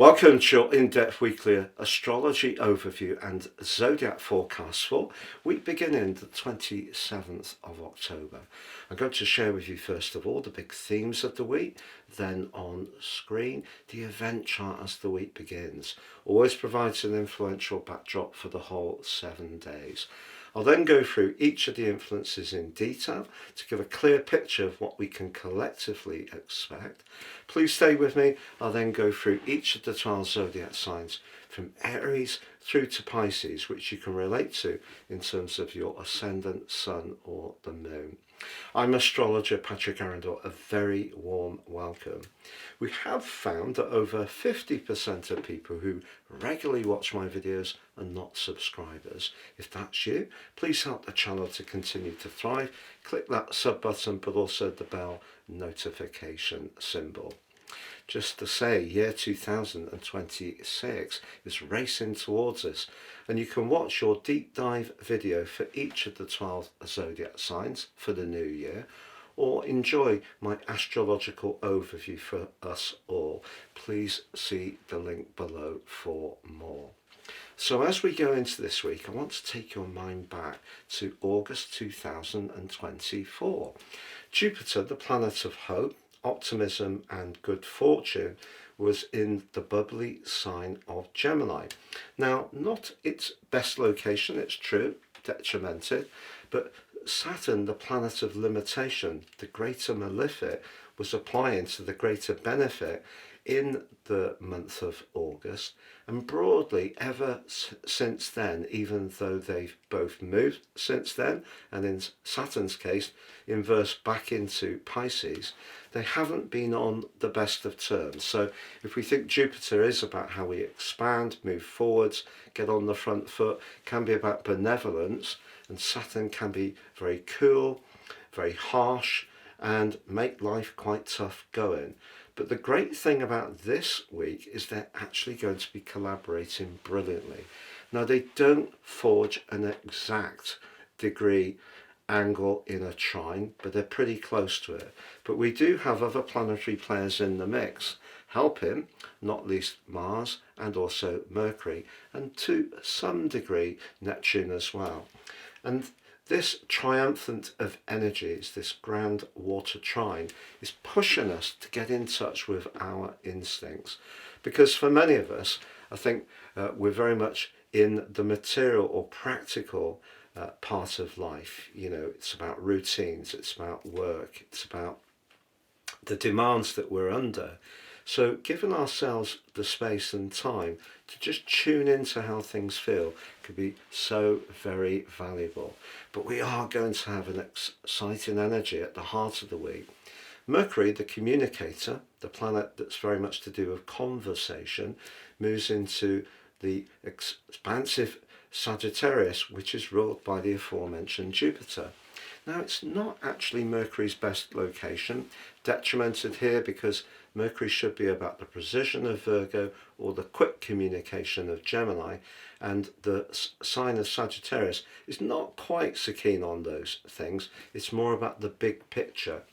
Welcome to your in-depth weekly astrology overview and zodiac forecast for week beginning the 27th of October. I'm going to share with you first of all the big themes of the week, then on screen the event chart as the week begins. Always provides an influential backdrop for the whole 7 days. I'll then go through each of the influences in detail to give a clear picture of what we can collectively expect. Please stay with me. I'll then go through each of the 12 zodiac signs from Aries through to Pisces, which you can relate to in terms of your ascendant, sun or the moon. I'm astrologer Patrick Arundell. A very warm welcome. We have found that over 50% of people who regularly watch my videos are not subscribers. If that's you, please help the channel to continue to thrive. Click that sub button, but also the bell notification symbol. Just to say, year 2026 is racing towards us, and you can watch your deep dive video for each of the 12 zodiac signs for the new year, or enjoy my astrological overview for us all. Please see the link below for more. So as we go into this week, I want to take your mind back to August 2024. Jupiter, the planet of hope, optimism and good fortune, was in the bubbly sign of Gemini. Now, not its best location, it's true, detrimented, but Saturn, the planet of limitation, the greater malefic, was applying to the greater benefit in the month of August, and broadly ever since then, even though they've both moved since then, and in Saturn's case inversed back into Pisces, they haven't been on the best of terms. So if we think Jupiter is about how we expand, move forwards, get on the front foot, can be about benevolence, and Saturn can be very cool, very harsh, and make life quite tough going. But the great thing about this week is they're actually going to be collaborating brilliantly. Now, they don't forge an exact degree angle in a trine, but they're pretty close to it. But we do have other planetary players in the mix helping, not least Mars and also Mercury, and to some degree Neptune as well. And this triumphant of energies, this grand water trine, is pushing us to get in touch with our instincts. Because for many of us, I think we're very much in the material or practical part of life. You know, it's about routines, it's about work, it's about the demands that we're under. So giving ourselves the space and time to just tune into how things feel could be so very valuable. But we are going to have an exciting energy at the heart of the week. Mercury, the communicator, the planet that's very much to do with conversation, moves into the expansive Sagittarius, which is ruled by the aforementioned Jupiter. Now, it's not actually Mercury's best location, detrimented here because Mercury should be about the precision of Virgo or the quick communication of Gemini, and the sign of Sagittarius is not quite so keen on those things. It's more about the big picture.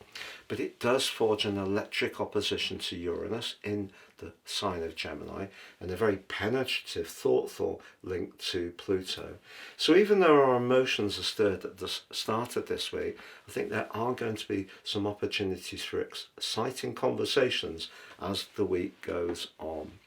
But it does forge an electric opposition to Uranus in the sign of Gemini, and a very penetrative, thoughtful link to Pluto. So even though our emotions are stirred at the start of this week, I think there are going to be some opportunities for exciting conversations as the week goes on.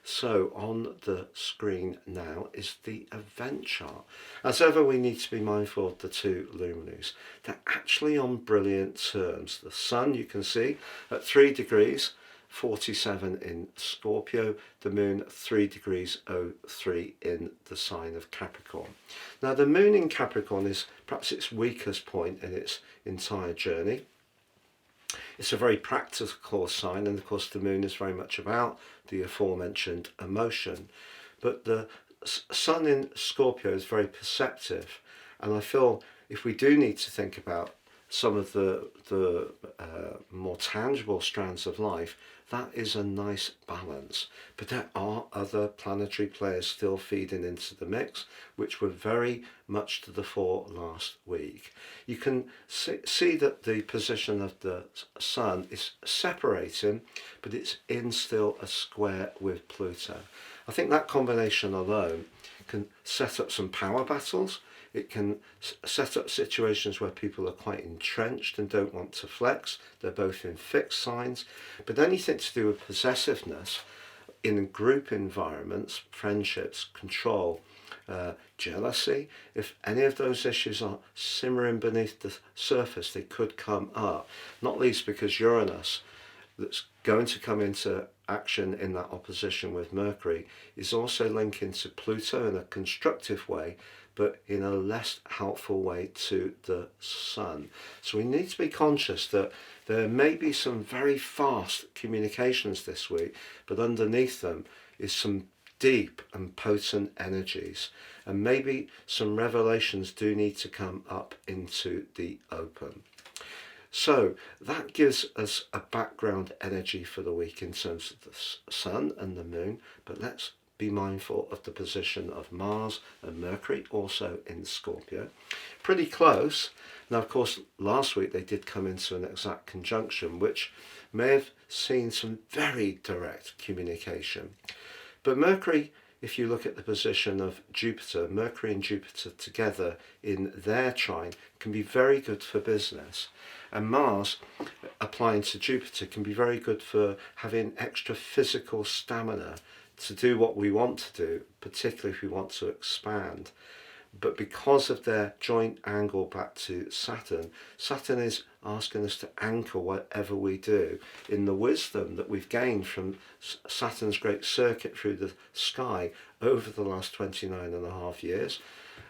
So on the screen now is the event chart. As ever, we need to be mindful of the two luminaries. They're actually on brilliant terms. The sun, you can see, at 3 degrees 47 in Scorpio, the moon 3 degrees 03 in the sign of Capricorn. Now, the moon in Capricorn is perhaps its weakest point in its entire journey. It's a very practical sign, and of course the moon is very much about the aforementioned emotion. But the sun in Scorpio is very perceptive, and I feel if we do need to think about some of the more tangible strands of life, that is a nice balance. But there are other planetary players still feeding into the mix, which were very much to the fore last week. You can see that the position of the Sun is separating, but it's in still a square with Pluto. I think that combination alone can set up some power battles. It can set up situations where people are quite entrenched and don't want to flex. They're both in fixed signs. But anything to do with possessiveness in group environments, friendships, control, jealousy, if any of those issues are simmering beneath the surface, they could come up. Not least because Uranus, that's going to come into action in that opposition with Mercury, is also linking to Pluto in a constructive way, but in a less helpful way to the Sun. So we need to be conscious that there may be some very fast communications this week, but underneath them is some deep and potent energies, and maybe some revelations do need to come up into the open. So that gives us a background energy for the week in terms of the Sun and the Moon, but let's be mindful of the position of Mars and Mercury, also in Scorpio. Pretty close. Now, of course, last week they did come into an exact conjunction, which may have seen some very direct communication. But Mercury, if you look at the position of Jupiter, Mercury and Jupiter together in their trine can be very good for business. And Mars, applying to Jupiter, can be very good for having extra physical stamina to do what we want to do, particularly if we want to expand. But because of their joint angle back to Saturn, Saturn is asking us to anchor whatever we do in the wisdom that we've gained from Saturn's great circuit through the sky over the last 29.5 years.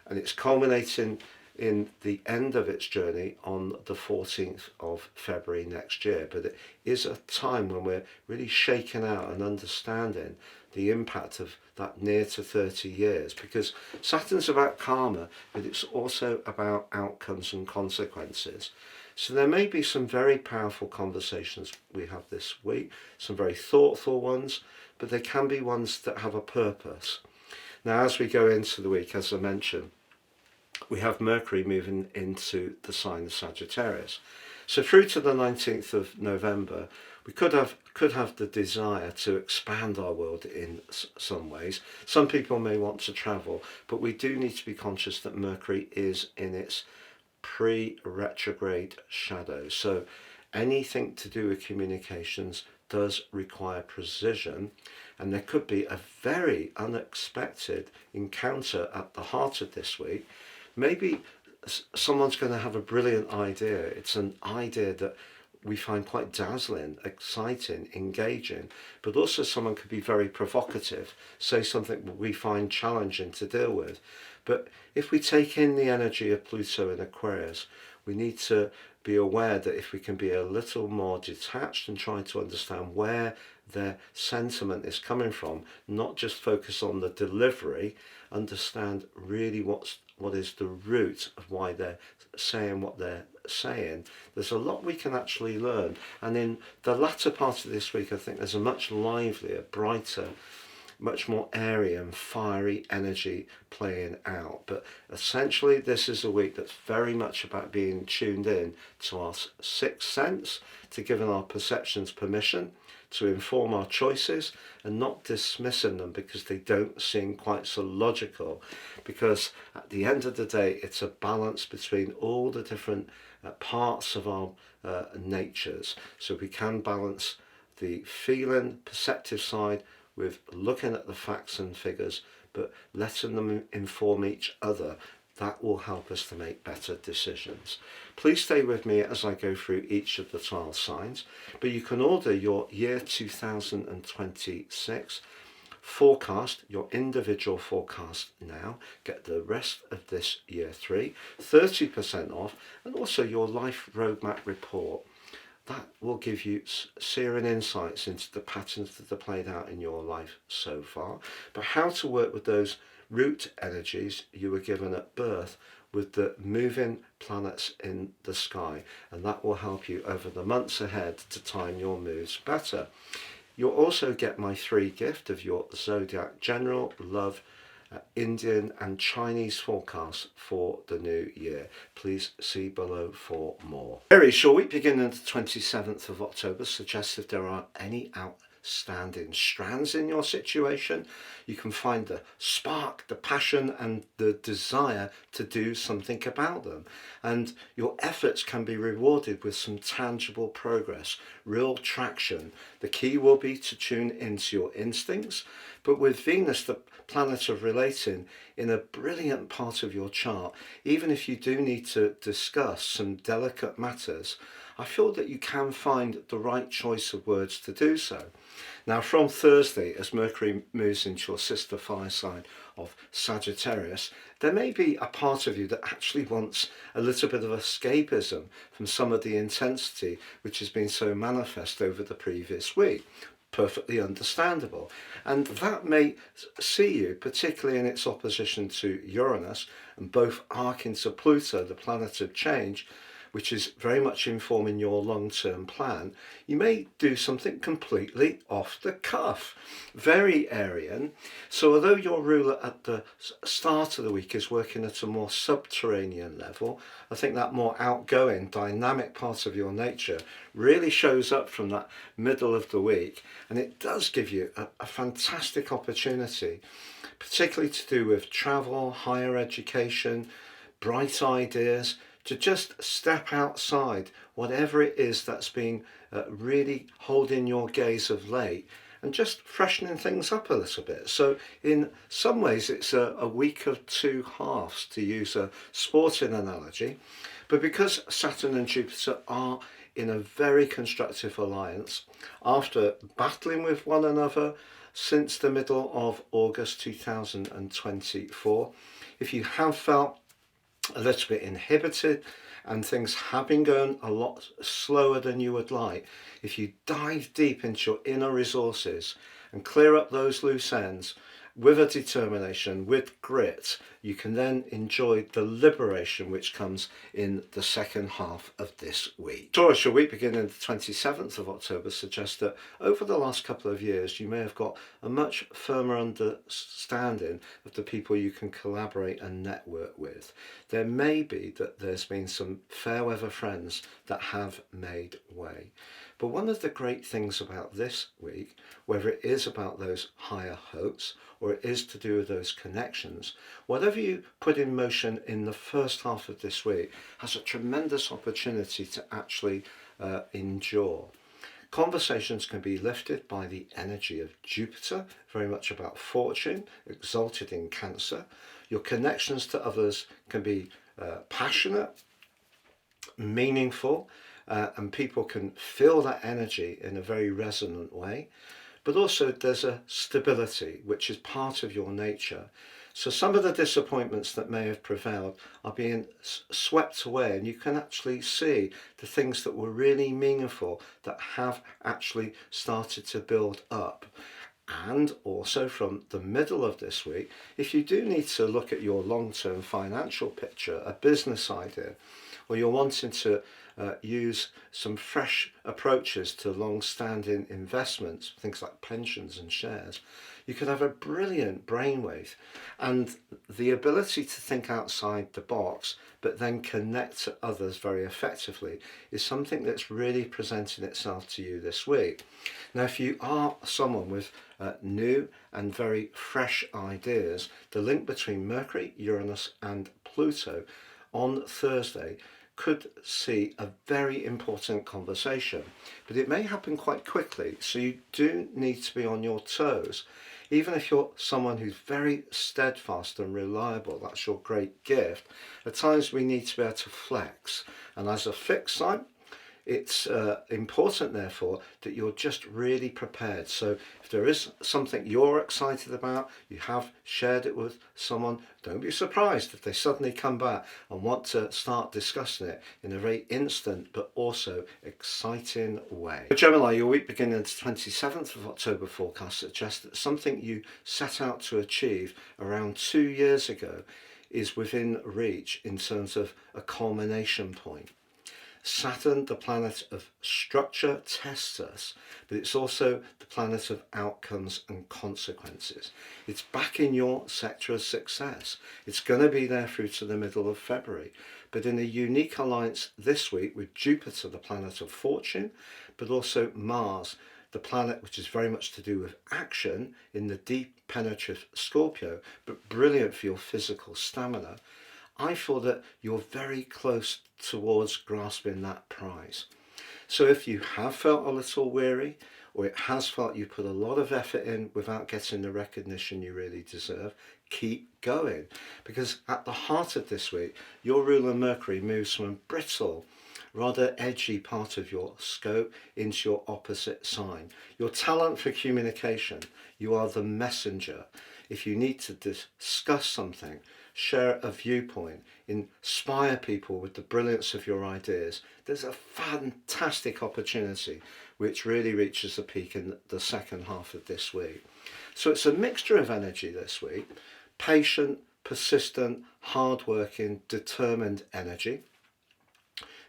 And it's culminating in the end of its journey on the 14th of February next year. But it is a time when we're really shaking out and understanding the impact of that near to 30 years, because Saturn's about karma, but it's also about outcomes and consequences. So there may be some very powerful conversations we have this week, some very thoughtful ones, but they can be ones that have a purpose. Now, as we go into the week, as I mentioned, we have Mercury moving into the sign of Sagittarius. So through to the 19th of November, we could have the desire to expand our world in some ways. Some people may want to travel, but we do need to be conscious that Mercury is in its pre-retrograde shadow. So anything to do with communications does require precision, and there could be a very unexpected encounter at the heart of this week. Maybe someone's going to have a brilliant idea. It's an idea that we find quite dazzling, exciting, engaging, but also someone could be very provocative, say something we find challenging to deal with. But if we take in the energy of Pluto in Aquarius, we need to be aware that if we can be a little more detached and try to understand where their sentiment is coming from, not just focus on the delivery, understand really what is the root of why they're saying what they're saying, there's a lot we can actually learn. And in the latter part of this week, I think there's a much livelier, brighter, much more airy and fiery energy playing out. But essentially, this is a week that's very much about being tuned in to our sixth sense, to giving our perceptions permission to inform our choices and not dismissing them because they don't seem quite so logical. Because at the end of the day, it's a balance between all the different parts of our natures. So we can balance the feeling, perceptive side with looking at the facts and figures, but letting them inform each other. That will help us to make better decisions. Please stay with me as I go through each of the 12 signs, but you can order your year 2026 forecast, your individual forecast now, get the rest of this year 3, 30% off, and also your life roadmap report. That will give you searing insights into the patterns that are played out in your life so far, but how to work with those root energies you were given at birth with the moving planets in the sky, and that will help you over the months ahead to time your moves better. You'll also get my 3 gift of your Zodiac General, Love, Indian and Chinese forecasts for the new year. Please see below for more. Aries, your week beginning the 27th of October suggests if there are any outstanding strands in your situation, you can find the spark, the passion and the desire to do something about them, and your efforts can be rewarded with some tangible progress, real traction. The key will be to tune into your instincts, but with Venus, the planet of relating, in a brilliant part of your chart, even if you do need to discuss some delicate matters, I feel that you can find the right choice of words to do so. Now, from Thursday, as Mercury moves into your sister fire sign of Sagittarius, there may be a part of you that actually wants a little bit of escapism from some of the intensity which has been so manifest over the previous week. Perfectly understandable, and that may see you, particularly in its opposition to Uranus and both arc into Pluto, the planet of change, which is very much informing your long-term plan. You may do something completely off the cuff, very Arian. So although your ruler at the start of the week is working at a more subterranean level, I think that more outgoing, dynamic part of your nature really shows up from that middle of the week, and it does give you a fantastic opportunity, particularly to do with travel, higher education, bright ideas, to just step outside whatever it is that's been really holding your gaze of late, and just freshening things up a little bit. So in some ways it's a week of 2 halves, to use a sporting analogy, but because Saturn and Jupiter are in a very constructive alliance, after battling with one another since the middle of August 2024, if you have felt a little bit inhibited and things have been going a lot slower than you would like, if you dive deep into your inner resources and clear up those loose ends with a determination, with grit, you can then enjoy the liberation which comes in the second half of this week. Taurus, your week beginning the 27th of October suggests that over the last couple of years you may have got a much firmer understanding of the people you can collaborate and network with. There may be that there's been some fair weather friends that have made way. But one of the great things about this week, whether it is about those higher hopes or it is to do with those connections, whatever you put in motion in the first half of this week has a tremendous opportunity to actually endure. Conversations can be lifted by the energy of Jupiter, very much about fortune, exalted in Cancer. Your connections to others can be passionate, meaningful, and people can feel that energy in a very resonant way. But also there's a stability which is part of your nature. So some of the disappointments that may have prevailed are being swept away, and you can actually see the things that were really meaningful that have actually started to build up. And also from the middle of this week, if you do need to look at your long-term financial picture, a business idea, or you're wanting to use some fresh approaches to long-standing investments, things like pensions and shares, you could have a brilliant brainwave, and the ability to think outside the box but then connect to others very effectively is something that's really presenting itself to you this week. Now, if you are someone with new and very fresh ideas, the link between Mercury, Uranus and Pluto on Thursday could see a very important conversation, but it may happen quite quickly, so you do need to be on your toes. Even if you're someone who's very steadfast and reliable, that's your great gift, at times we need to be able to flex. And as a fixed sign, It's important, therefore, that you're just really prepared. So if there is something you're excited about, you have shared it with someone, don't be surprised if they suddenly come back and want to start discussing it in a very instant but also exciting way. For Gemini, your week beginning the 27th of October forecast suggests that something you set out to achieve around 2 years ago is within reach in terms of a culmination point. Saturn, the planet of structure, tests us, but it's also the planet of outcomes and consequences. It's back in your sector of success. It's going to be there through to the middle of February, but in a unique alliance this week with Jupiter, the planet of fortune, but also Mars, the planet which is very much to do with action in the deep penetrative Scorpio, but brilliant for your physical stamina. I feel that you're very close towards grasping that prize. So if you have felt a little weary, or it has felt you put a lot of effort in without getting the recognition you really deserve, keep going. Because at the heart of this week, your ruler Mercury moves from a brittle, rather edgy part of your scope into your opposite sign. Your talent for communication, you are the messenger. If you need to discuss something, share a viewpoint, inspire people with the brilliance of your ideas, there's a fantastic opportunity which really reaches a peak in the second half of this week. So it's a mixture of energy this week: patient, persistent, hardworking, determined energy,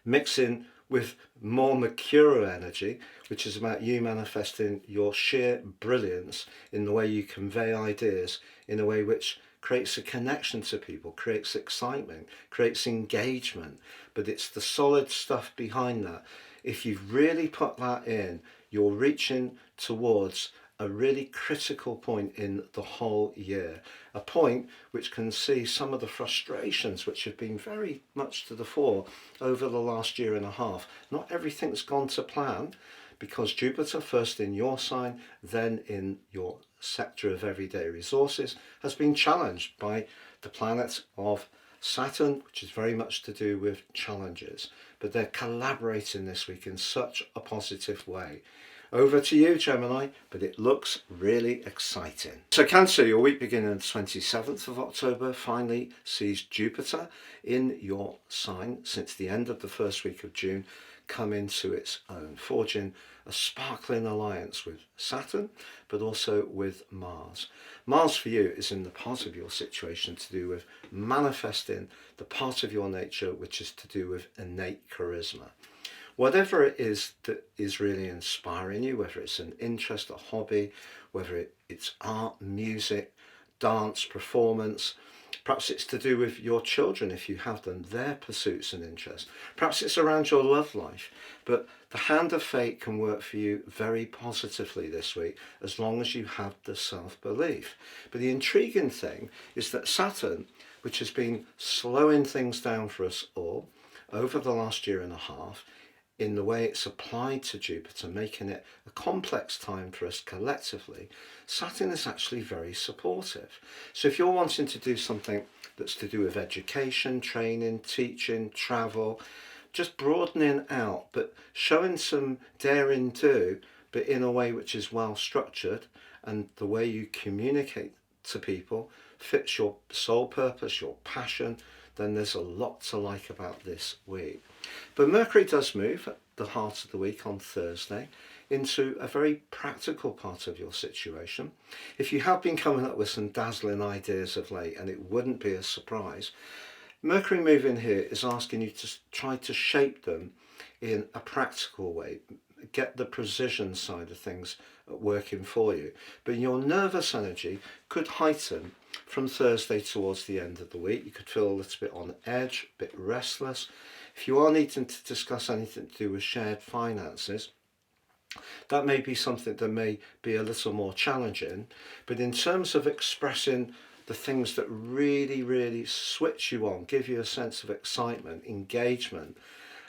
mixing with more Mercurial energy, which is about you manifesting your sheer brilliance in the way you convey ideas in a way which creates a connection to people, creates excitement, creates engagement, but it's the solid stuff behind that. If you've really put that in, you're reaching towards a really critical point in the whole year, a point which can see some of the frustrations which have been very much to the fore over the last year and a half. Not everything's gone to plan, because Jupiter, first in your sign, then in your sector of everyday resources, has been challenged by the planet of Saturn, which is very much to do with challenges. But they're collaborating this week in such a positive way. Over to you, Gemini, but it looks really exciting. So Cancer, your week beginning the 27th of October finally sees Jupiter in your sign since the end of the first week of June come into its own, forging a sparkling alliance with Saturn, but also with Mars. Mars for you is in the part of your situation to do with manifesting the part of your nature which is to do with innate charisma. Whatever it is that is really inspiring you, whether it's an interest, a hobby, whether it's art, music, dance, performance, perhaps it's to do with your children if you have them, their pursuits and interests. Perhaps it's around your love life. But the hand of fate can work for you very positively this week as long as you have the self-belief. But the intriguing thing is that Saturn, which has been slowing things down for us all over the last year and a half, in the way it's applied to Jupiter, making it a complex time for us collectively, Saturn is actually very supportive. So if you're wanting to do something that's to do with education, training, teaching, travel, just broadening out, but showing some daring do, but in a way which is well structured, and the way you communicate to people fits your soul purpose, your passion, then there's a lot to like about this week. But Mercury does move at the heart of the week on Thursday into a very practical part of your situation. If you have been coming up with some dazzling ideas of late, and it wouldn't be a surprise, Mercury moving here is asking you to try to shape them in a practical way, get the precision side of things working for you. But your nervous energy could heighten from Thursday towards the end of the week. You could feel a little bit on edge, a bit restless. If you are needing to discuss anything to do with shared finances, that may be something that may be a little more challenging. But in terms of expressing the things that really switch you on, give you a sense of excitement, engagement,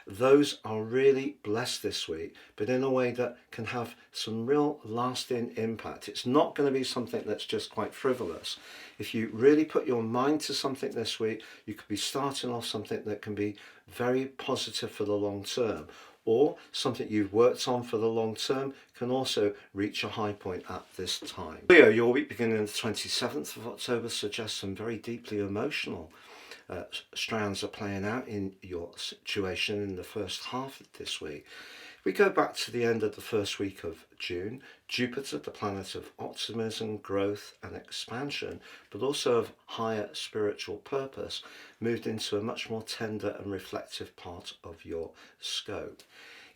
those are really blessed this week, but in a way that can have some real lasting impact. It's not going to be something that's just quite frivolous. If you really put your mind to something this week, you could be starting off something that can be very positive for the long term. or something you've worked on for the long term can also reach a high point at this time. Leo, your week beginning the 27th of October suggests some very deeply emotional strands are playing out in your situation in the first half of this week. We go back to the end of the first week of June. Jupiter, the planet of optimism, growth and expansion, but also of higher spiritual purpose, moved into a much more tender and reflective part of your scope.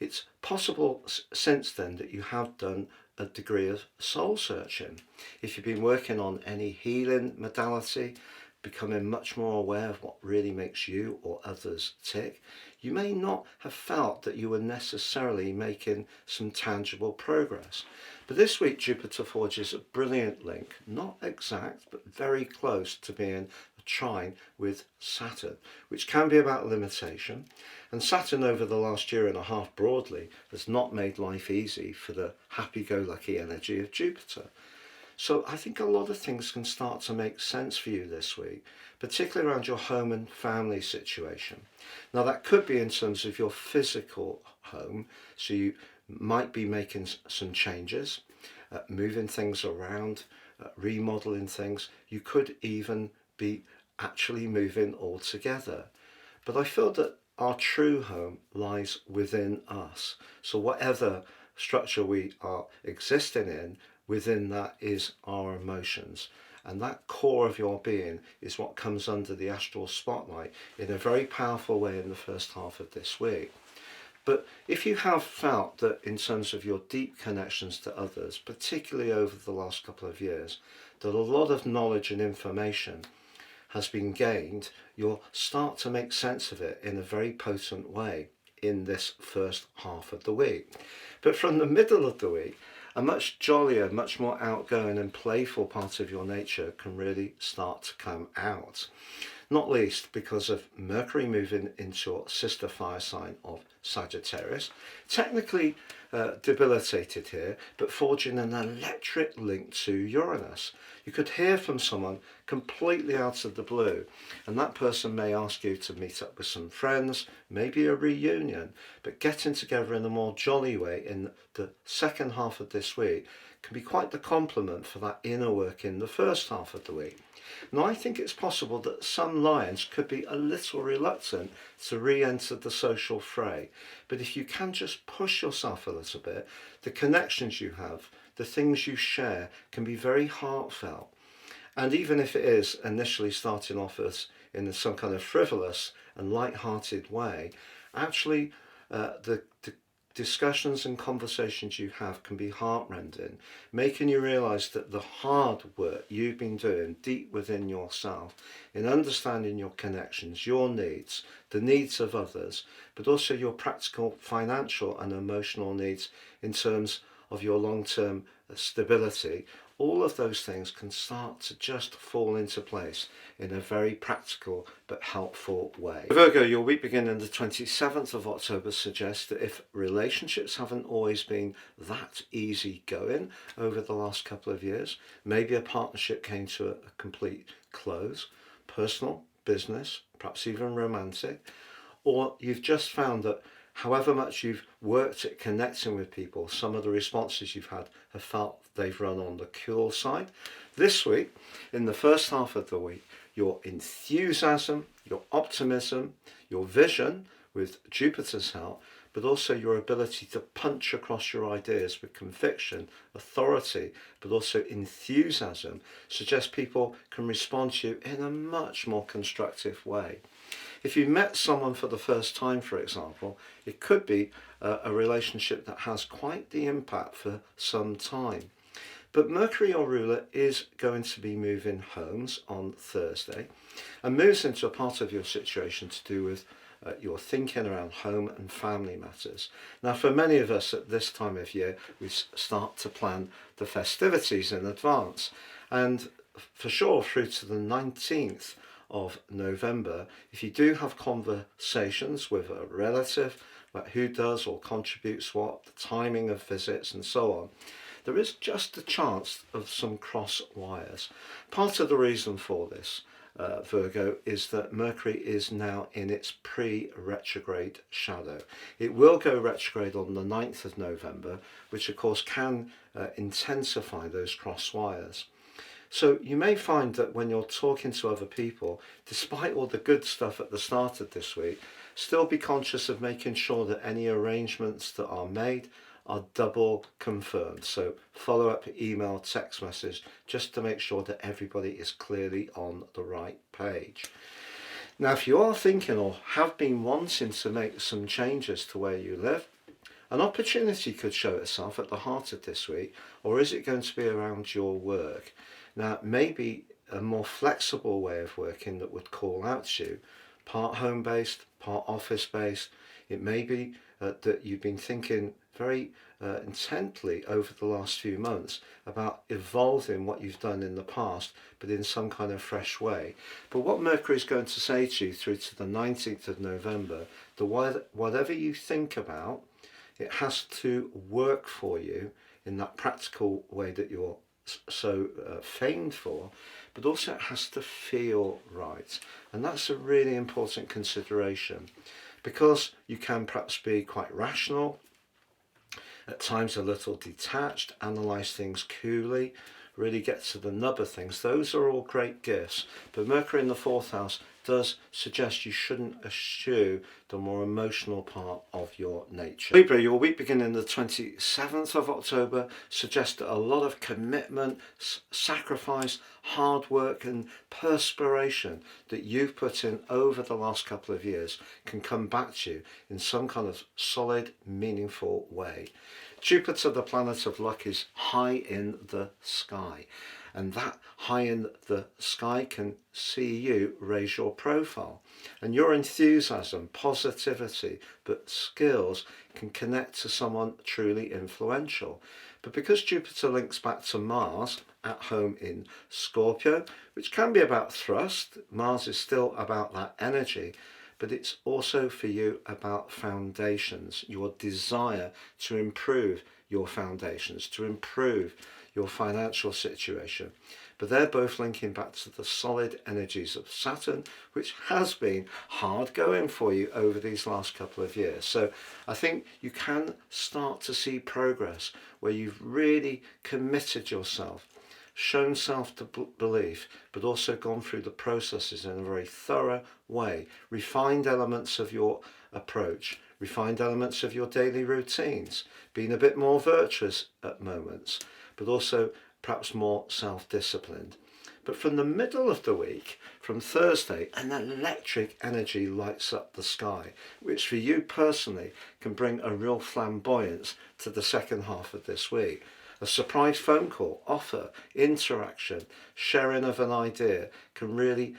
It's possible since then that you have done a degree of soul searching. If you've been working on any healing modality, becoming much more aware of what really makes you or others tick, you may not have felt that you were necessarily making some tangible progress. But this week Jupiter forges a brilliant link, not exact but very close to being a trine with Saturn, which can be about limitation. And Saturn over the last year and a half broadly has not made life easy for the happy-go-lucky energy of Jupiter. So I think a lot of things can start to make sense for you this week, particularly around your home and family situation. Now that could be in terms of your physical home, so you might be making some changes, moving things around, remodeling things. You could even be actually moving altogether. But I feel that our true home lies within us. So whatever structure we are existing in, within that is our emotions, and that core of your being is what comes under the astral spotlight in a very powerful way in the first half of this week. But if you have felt that in terms of your deep connections to others, particularly over the last couple of years, that a lot of knowledge and information has been gained, you'll start to make sense of it in a very potent way in this first half of the week. But from the middle of the week, a much jollier, much more outgoing and playful part of your nature can really start to come out. Not least because of Mercury moving into your sister fire sign of Sagittarius, technically debilitated here, but forging an electric link to Uranus. You could hear from someone completely out of the blue, and that person may ask you to meet up with some friends, maybe a reunion, but getting together in a more jolly way in the second half of this week can be quite the complement for that inner work in the first half of the week. Now I think it's possible that some lions could be a little reluctant to re-enter the social fray, but if you can just push yourself a little bit, the connections you have, the things you share can be very heartfelt. And even if it is initially starting off as in some kind of frivolous and light-hearted way, actually the discussions and conversations you have can be heartrending, making you realise that the hard work you've been doing deep within yourself in understanding your connections, your needs, the needs of others, but also your practical, financial and emotional needs in terms of your long-term stability, all of those things can start to just fall into place in a very practical but helpful way. Virgo, your week beginning the 27th of October suggests that if relationships haven't always been that easy going over the last couple of years, maybe a partnership came to a complete close, personal, business, perhaps even romantic, or you've just found that however much you've worked at connecting with people, some of the responses you've had have felt they've run on the cool side. This week, in the first half of the week, your enthusiasm, your optimism, your vision with Jupiter's help, but also your ability to punch across your ideas with conviction, authority, but also enthusiasm, suggests people can respond to you in a much more constructive way. If you met someone for the first time, for example, it could be a relationship that has quite the impact for some time. But Mercury, your ruler, is going to be moving homes on Thursday and moves into a part of your situation to do with your thinking around home and family matters. Now, for many of us at this time of year, we start to plan the festivities in advance. And for sure, through to the 19th of November, if you do have conversations with a relative about who does or contributes what, the timing of visits and so on, there is just a chance of some cross wires. Part of the reason for this Virgo, is that Mercury is now in its pre-retrograde shadow. It will go retrograde on the 9th of November, which of course can intensify those cross wires. So you may find that when you're talking to other people, despite all the good stuff at the start of this week, still be conscious of making sure that any arrangements that are made are double confirmed. So follow up email, text message, just to make sure that everybody is clearly on the right page. Now, if you are thinking or have been wanting to make some changes to where you live, an opportunity could show itself at the heart of this week, or is it going to be around your work? Now, maybe a more flexible way of working that would call out to you, part home-based, part office-based. It may be that you've been thinking very intently over the last few months about evolving what you've done in the past, but in some kind of fresh way. But what Mercury is going to say to you through to the 19th of November, that whatever you think about, it has to work for you in that practical way that you're so famed for, but also it has to feel right. And that's a really important consideration, because you can perhaps be quite rational, at times a little detached, analyse things coolly, really get to the nub of things. Those are all great gifts, but Mercury in the 4th house does suggest you shouldn't eschew the more emotional part of your nature. Libra, your week beginning the 27th of October suggests that a lot of commitment, sacrifice, hard work and perspiration that you've put in over the last couple of years can come back to you in some kind of solid, meaningful way. Jupiter, the planet of luck, is high in the sky, and that high in the sky can see you raise your profile, and your enthusiasm, positivity, but skills can connect to someone truly influential. But because Jupiter links back to Mars at home in Scorpio, which can be about thrust, Mars is still about that energy, but it's also for you about foundations, your desire to improve your foundations, to improve your financial situation. But they're both linking back to the solid energies of Saturn, which has been hard going for you over these last couple of years. So I think you can start to see progress where you've really committed yourself, shown self-belief, but also gone through the processes in a very thorough way, refined elements of your approach, refined elements of your daily routines, being a bit more virtuous at moments, but also perhaps more self-disciplined. But from the middle of the week, from Thursday, an electric energy lights up the sky, which for you personally can bring a real flamboyance to the second half of this week. A surprise phone call, offer, interaction, sharing of an idea can really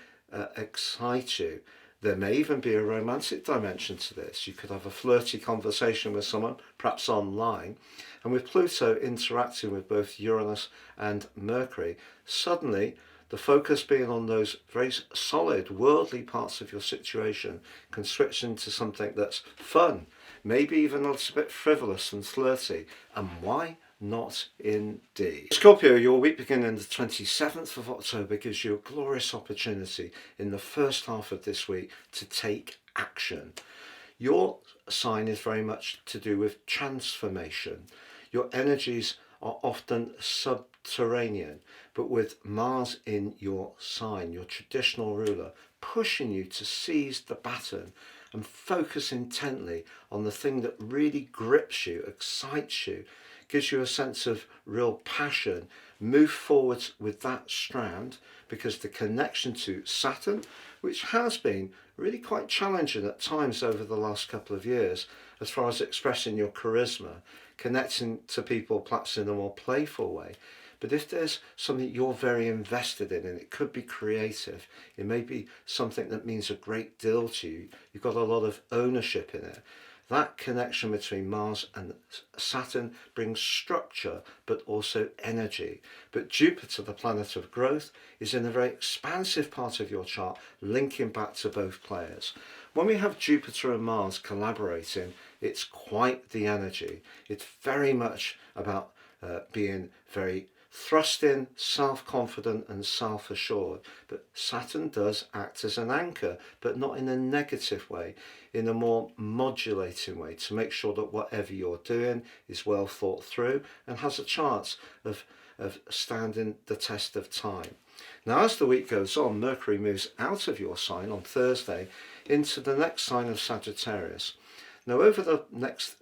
excite you. There may even be a romantic dimension to this. You could have a flirty conversation with someone, perhaps online. And with Pluto interacting with both Uranus and Mercury, suddenly the focus being on those very solid worldly parts of your situation can switch into something that's fun, maybe even a little bit frivolous and flirty. And why not indeed? Scorpio, your week beginning the 27th of October gives you a glorious opportunity in the first half of this week to take action. Your sign is very much to do with transformation. Your energies are often subterranean, but with Mars in your sign, your traditional ruler, pushing you to seize the baton and focus intently on the thing that really grips you, excites you, gives you a sense of real passion. Move forward with that strand, because the connection to Saturn, which has been really quite challenging at times over the last couple of years as far as expressing your charisma, connecting to people perhaps in a more playful way. But if there's something you're very invested in, and it could be creative, it may be something that means a great deal to you, you've got a lot of ownership in it, that connection between Mars and Saturn brings structure, but also energy. But Jupiter, the planet of growth, is in a very expansive part of your chart, linking back to both players. When we have Jupiter and Mars collaborating, it's quite the energy. It's very much about being very thrusting, self-confident and self-assured. But Saturn does act as an anchor, but not in a negative way, in a more modulating way, to make sure that whatever you're doing is well thought through and has a chance of standing the test of time. Now, as the week goes on, Mercury moves out of your sign on Thursday into the next sign of Sagittarius. Now, over the next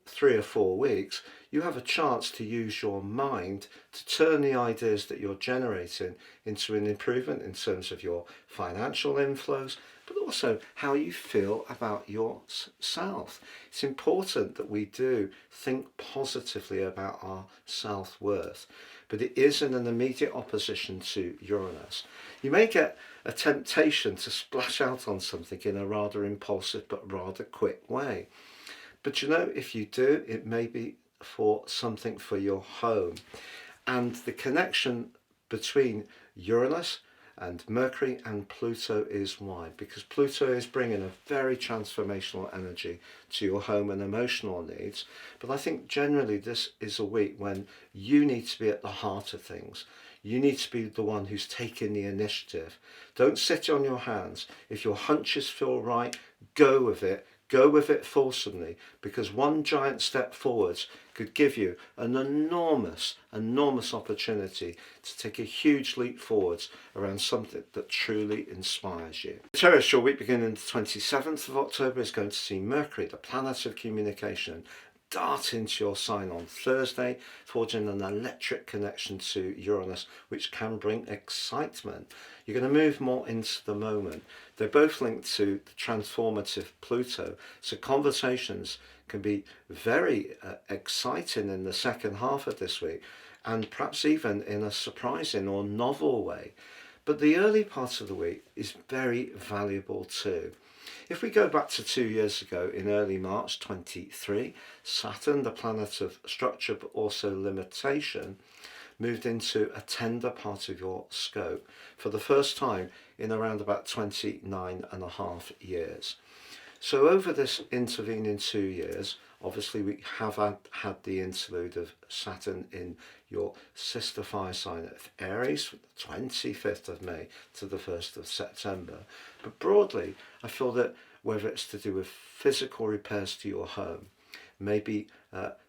3 or 4 weeks, you have a chance to use your mind to turn the ideas that you're generating into an improvement in terms of your financial inflows, but also how you feel about yourself. It's important that we do think positively about our self-worth, but it is in an immediate opposition to Uranus. You may get a temptation to splash out on something in a rather impulsive but rather quick way. But you know, if you do, it may be for something for your home. And the connection between Uranus and Mercury and Pluto is wide, because Pluto is bringing a very transformational energy to your home and emotional needs. But I think generally this is a week when you need to be at the heart of things. You need to be the one who's taking the initiative. Don't sit on your hands. If your hunches feel right, go with it. Go with it fulsomely, because one giant step forwards could give you an enormous opportunity to take a huge leap forwards around something that truly inspires you. Taurus, your week beginning the 27th of October is going to see Mercury, the planet of communication, dart into your sign on Thursday, forging an electric connection to Uranus, which can bring excitement. You're going to move more into the moment. They're both linked to the transformative Pluto, so conversations can be very exciting in the second half of this week, and perhaps even in a surprising or novel way. But the early part of the week is very valuable too. If we go back to 2 years ago, in early March 23, Saturn, the planet of structure but also limitation, moved into a tender part of your scope for the first time in around about 29.5 years. So over this intervening 2 years, obviously we have had the interlude of Saturn in your sister fire sign of Aries from the 25th of May to the 1st of September. But broadly, I feel that whether it's to do with physical repairs to your home, maybe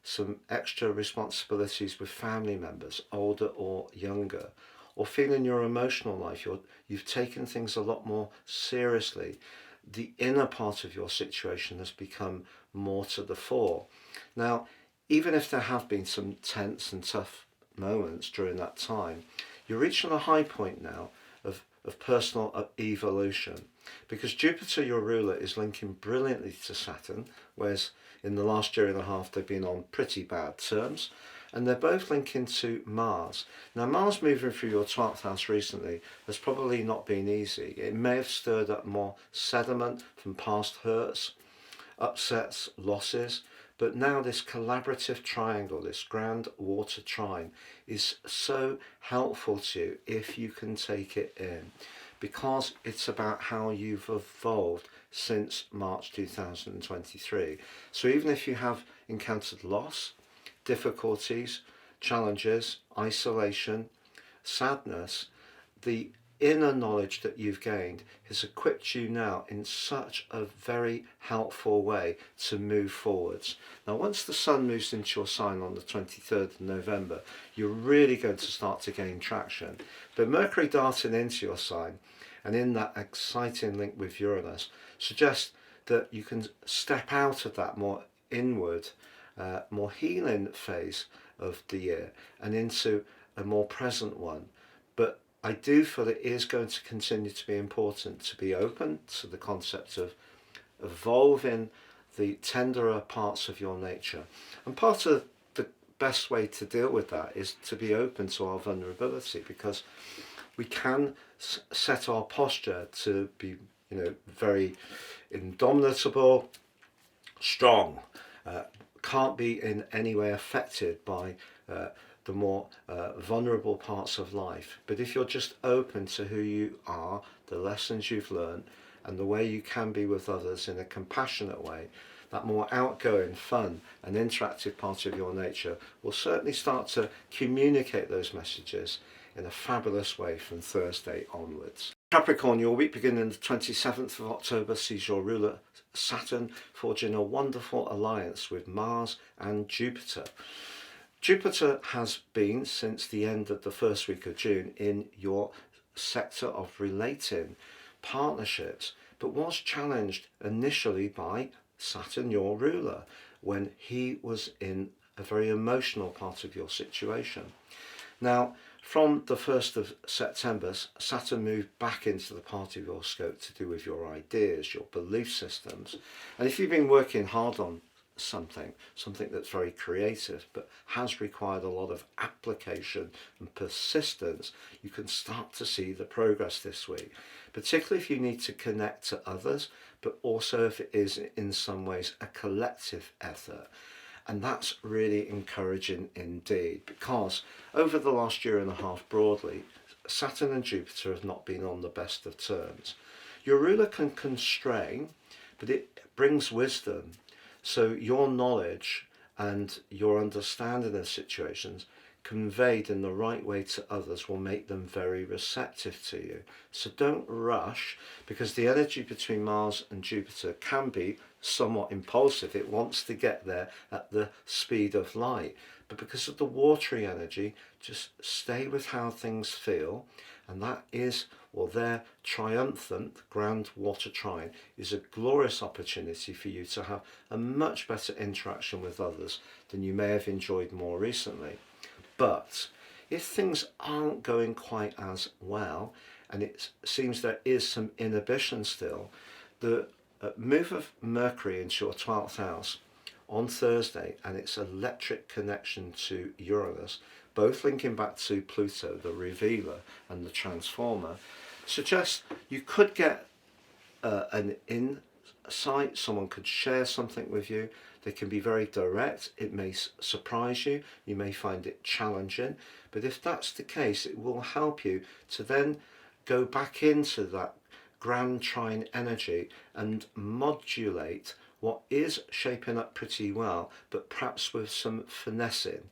some extra responsibilities with family members, older or younger, or feeling your emotional life, you've taken things a lot more seriously. The inner part of your situation has become more to the fore. Now, even if there have been some tense and tough moments during that time, you're reaching a high point now of personal evolution, because Jupiter, your ruler, is linking brilliantly to Saturn, whereas in the last year and a half they've been on pretty bad terms, and they're both linking to Mars. Now, Mars moving through your 12th house recently has probably not been easy. It may have stirred up more sediment from past hurts, upsets, losses, but now this collaborative triangle, this grand water trine, is so helpful to you if you can take it in, because it's about how you've evolved since March 2023. So even if you have encountered loss, difficulties, challenges, isolation, sadness, the inner knowledge that you've gained has equipped you now in such a very helpful way to move forwards. Now, once the sun moves into your sign on the 23rd of November, you're really going to start to gain traction. But Mercury darting into your sign, and in that exciting link with Uranus, suggests that you can step out of that more inward, more healing phase of the year and into a more present one. But I do feel it is going to continue to be important to be open to the concept of evolving the tenderer parts of your nature. And part of the best way to deal with that is to be open to our vulnerability, because we can set our posture to be, very indomitable, strong, can't be in any way affected by the more vulnerable parts of life. But if you're just open to who you are, the lessons you've learned, and the way you can be with others in a compassionate way, that more outgoing, fun and interactive part of your nature will certainly start to communicate those messages in a fabulous way from Thursday onwards. Capricorn, your week beginning the 27th of October sees your ruler Saturn forging a wonderful alliance with Mars and Jupiter. Jupiter has been, since the end of the first week of June, in your sector of relating, partnerships, but was challenged initially by Saturn, your ruler, when he was in a very emotional part of your situation. Now, from the 1st of September, Saturn moved back into the part of your scope to do with your ideas, your belief systems. And if you've been working hard on something that's very creative but has required a lot of application and persistence, you can start to see the progress this week, particularly if you need to connect to others, but also if it is in some ways a collective effort. And that's really encouraging indeed, because over the last year and a half broadly, Saturn and Jupiter have not been on the best of terms. Your ruler can constrain, but it brings wisdom. So your knowledge and your understanding of situations conveyed in the right way to others will make them very receptive to you. So don't rush, because the energy between Mars and Jupiter can be somewhat impulsive. It wants to get there at the speed of light. But because of the watery energy, just stay with how things feel. And that is, well, their triumphant grand water trine is a glorious opportunity for you to have a much better interaction with others than you may have enjoyed more recently. But if things aren't going quite as well, and it seems there is some inhibition still, the move of Mercury into your 12th house on Thursday and its electric connection to Uranus, both linking back to Pluto, the revealer and the transformer, suggests you could get an insight. Someone could share something with you. They can be very direct. It may surprise you. You may find it challenging. But if that's the case, it will help you to then go back into that grand trine energy and modulate what is shaping up pretty well, but perhaps with some finessing.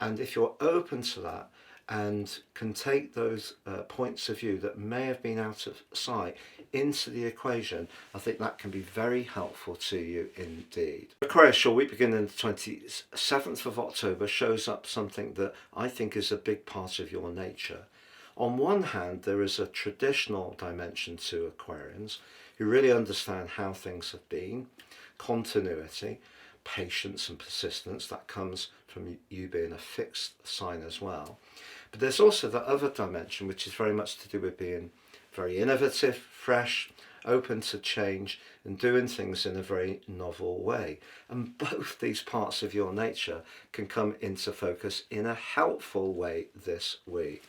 And if you're open to that and can take those points of view that may have been out of sight into the equation, I think that can be very helpful to you indeed. Aquarius, your week beginning the 27th of October shows up something that I think is a big part of your nature. On one hand, there is a traditional dimension to Aquarians who really understand how things have been, continuity, patience and persistence. That comes from you being a fixed sign as well. But there's also the other dimension, which is very much to do with being very innovative, fresh, open to change, and doing things in a very novel way. And both these parts of your nature can come into focus in a helpful way this week.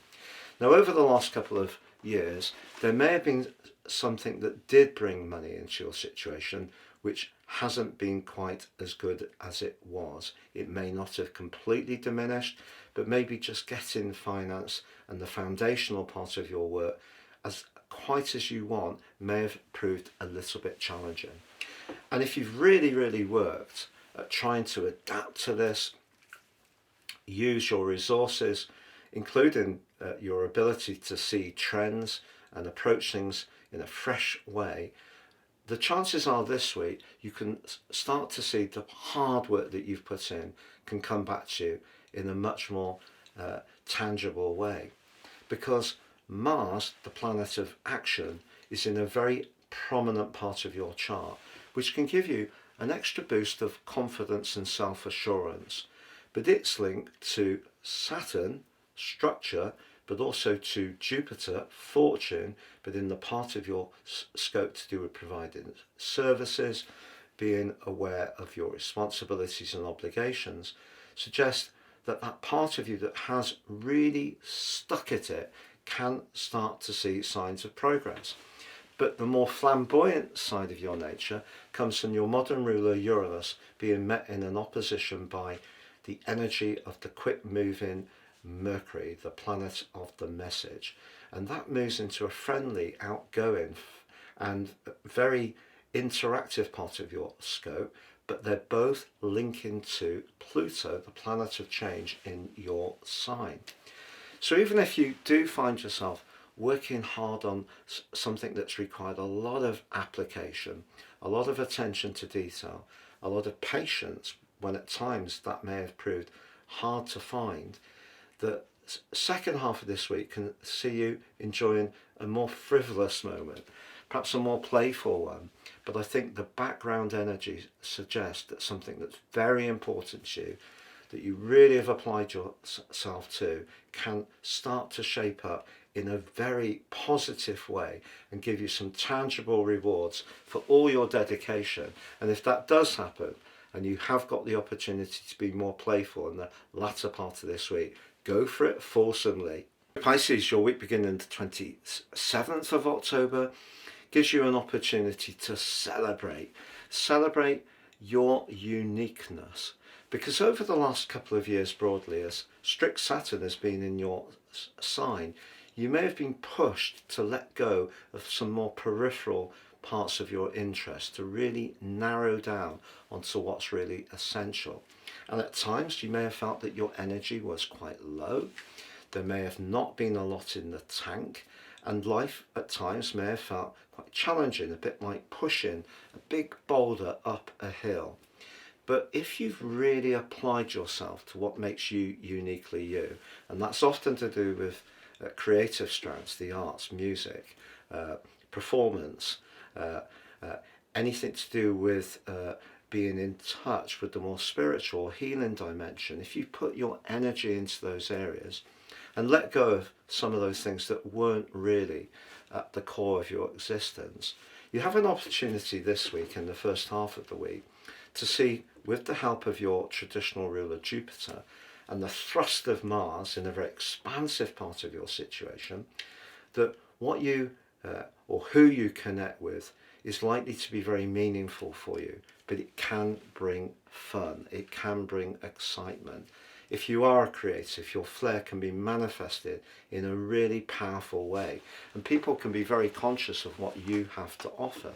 Now, over the last couple of years, there may have been something that did bring money into your situation, which hasn't been quite as good as it was. It may not have completely diminished, but maybe just getting finance and the foundational part of your work as quite as you want may have proved a little bit challenging. And if you've really worked at trying to adapt to this, use your resources, including your ability to see trends and approach things in a fresh way, the chances are this week you can start to see the hard work that you've put in can come back to you in a much more tangible way. Because Mars, the planet of action, is in a very prominent part of your chart, which can give you an extra boost of confidence and self-assurance. But it's linked to Saturn, structure, but also to Jupiter, fortune, but in the part of your scope to do with providing services, being aware of your responsibilities and obligations, suggests that that part of you that has really stuck at it can start to see signs of progress. But the more flamboyant side of your nature comes from your modern ruler Uranus being met in an opposition by the energy of the quick moving Mercury, the planet of the message. And that moves into a friendly, outgoing, and a very interactive part of your scope, but they're both linking to Pluto, the planet of change in your sign. So even if you do find yourself working hard on something that's required a lot of application, a lot of attention to detail, a lot of patience, when at times that may have proved hard to find, the second half of this week can see you enjoying a more frivolous moment, perhaps a more playful one. But I think the background energy suggests that something that's very important to you, that you really have applied yourself to, can start to shape up in a very positive way and give you some tangible rewards for all your dedication. And if that does happen, and you have got the opportunity to be more playful in the latter part of this week, go for it fulsomely. Pisces, your week beginning the 27th of October gives you an opportunity to celebrate your uniqueness. Because over the last couple of years broadly, as strict Saturn has been in your sign, you may have been pushed to let go of some more peripheral parts of your interest to really narrow down onto what's really essential. And at times you may have felt that your energy was quite low. There may have not been a lot in the tank, and life at times may have felt quite challenging, a bit like pushing a big boulder up a hill. But if you've really applied yourself to what makes you uniquely you, and that's often to do with creative strands, the arts, music, performance, anything to do with being in touch with the more spiritual healing dimension, if you put your energy into those areas and let go of some of those things that weren't really at the core of your existence, you have an opportunity this week, in the first half of the week, to see, with the help of your traditional ruler Jupiter and the thrust of Mars in a very expansive part of your situation, that what you or who you connect with is likely to be very meaningful for you, but it can bring fun, it can bring excitement. If you are a creative, your flair can be manifested in a really powerful way, and people can be very conscious of what you have to offer.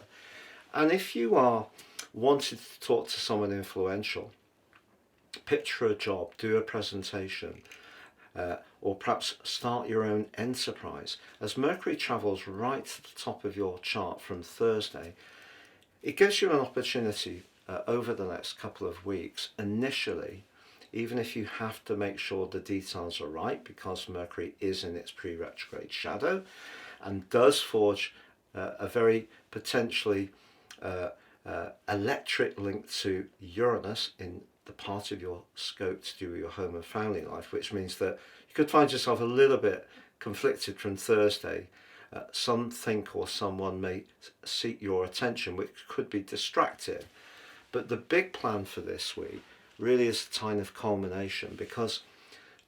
And if you are wanting to talk to someone influential, pitch for a job, do a presentation, or perhaps start your own enterprise, as Mercury travels right to the top of your chart from Thursday, it gives you an opportunity over the next couple of weeks, initially, even if you have to make sure the details are right, because Mercury is in its pre-retrograde shadow and does forge a very potentially electric link to Uranus in the part of your scope to do with your home and family life, which means that you could find yourself a little bit conflicted from Thursday. Something or someone may seek your attention, which could be distracting. But the big plan for this week really is a time of culmination, because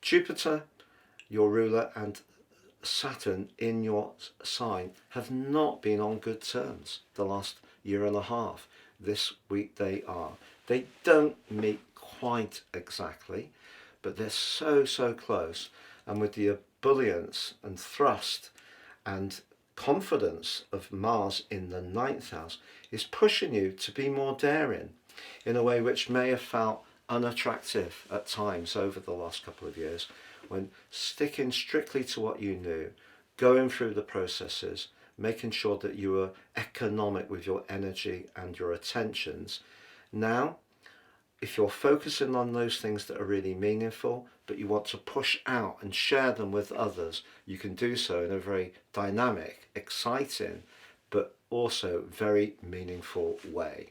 Jupiter, your ruler, and Saturn in your sign have not been on good terms the last year and a half. This week they are. They don't meet quite exactly, but they're so close. And with the ebullience and thrust and confidence of Mars in the 9th house, is pushing you to be more daring in a way which may have felt unattractive at times over the last couple of years, when sticking strictly to what you knew, going through the processes, making sure that you were economic with your energy and your attentions. Now, if you're focusing on those things that are really meaningful, but you want to push out and share them with others, you can do so in a very dynamic, exciting, but also very meaningful way.